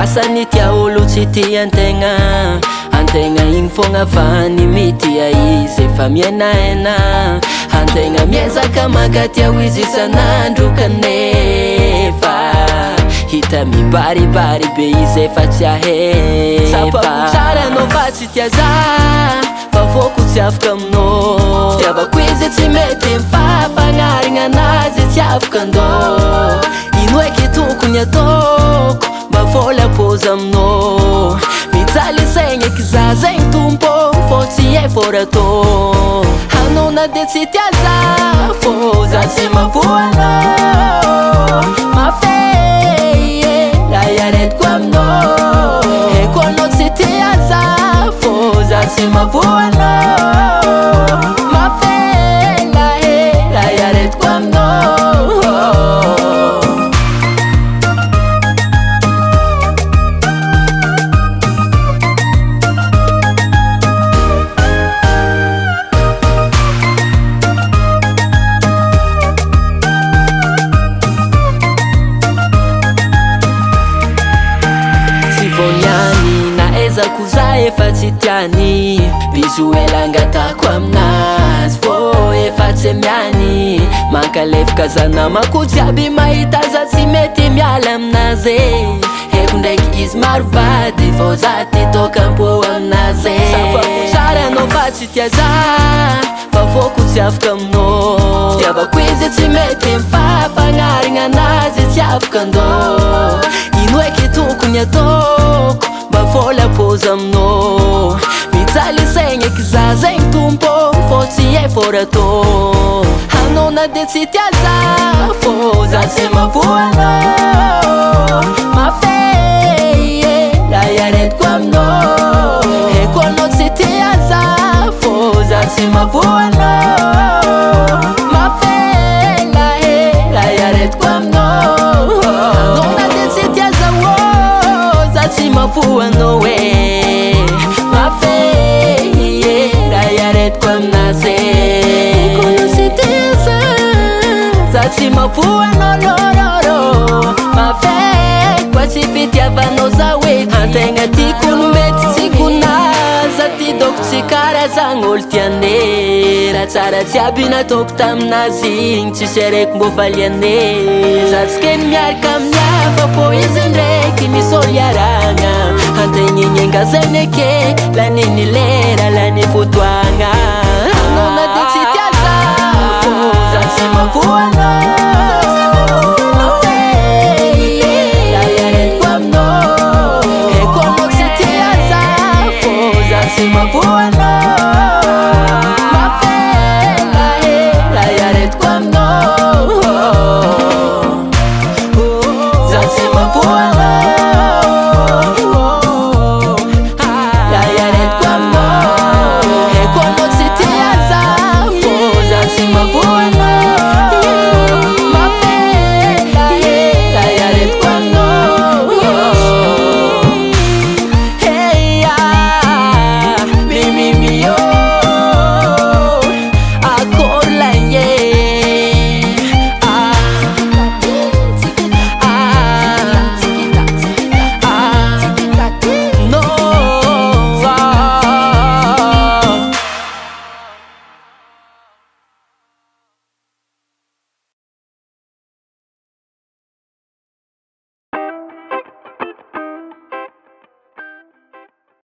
Asany tia olo tsy tian-tegna, an-tegna igny fogna afahany mitia izy efa miainaina. An-tegna miezaka makaty ho izy isan'andro kanefa hita mibaribary be izy efa tsy ahefa. Sapako tsara anao fa tsy tia za, fa foko tsy afaka aminao. Fitiavako izy tsy mety mifafagnarigna anazy tsy afaka andao. Ino eky tokony ataoko mba vola pôzy aminao? Mijaly saigna eky za zegny tompo fô tsy effort atao. Anao na de tsy tia za fô za tsy mavoanao. Mafey raha iaretiko aminao. Eko anao tsy tia za fô za tsy mavoanao. Mafey raha iaretiko aminao. Kuza efa tsy tiany, biso elangatako aminazy fô efa tsy miany. Mankalefaka za namako jiaby mahita za tsy mety miala aminazy. Eko ndraiky izy maro vady fô za ty tôkampo aminazy. Sapako tsara anao fa tsy tia za, fa fôko tsy afaka aminao. Fitiavako izy tsy mety mifafagnarigna anazy tsy afaka andao. Ino eky tokony ataoko mba vola pôzy aminao? Mijaly saigna eky za zegny tompo fô tsy effort atao. Anao na de tsy tia za fô za tsy mavoanao. Mafey raha iaretiko aminao. Eko anao tsy tia za fô za tsy mavoanao. Mafey raha iaretiko aminao. Anao na de tsy tia za za tsy mavoanao e. Mafey raha iaretiko aminazy. Eko anao tsy tia za tsy mavoanao. Mafey koa tsy fitiavanao za hoe an-tegna tiako no mety tsy konaza. Ty doko tsy karazan'olo tiane. Raha tsara jiaby nataoko taminazy igny tsisy araiky mbô valiane. Za tsy keny miaraka amin'hafa fô izy ndraiky misy olo iaragna. An-tegna igny engazany ake laniny lera lany fotoagna. Anao na de tsy tia za fô za tsy mavoanao.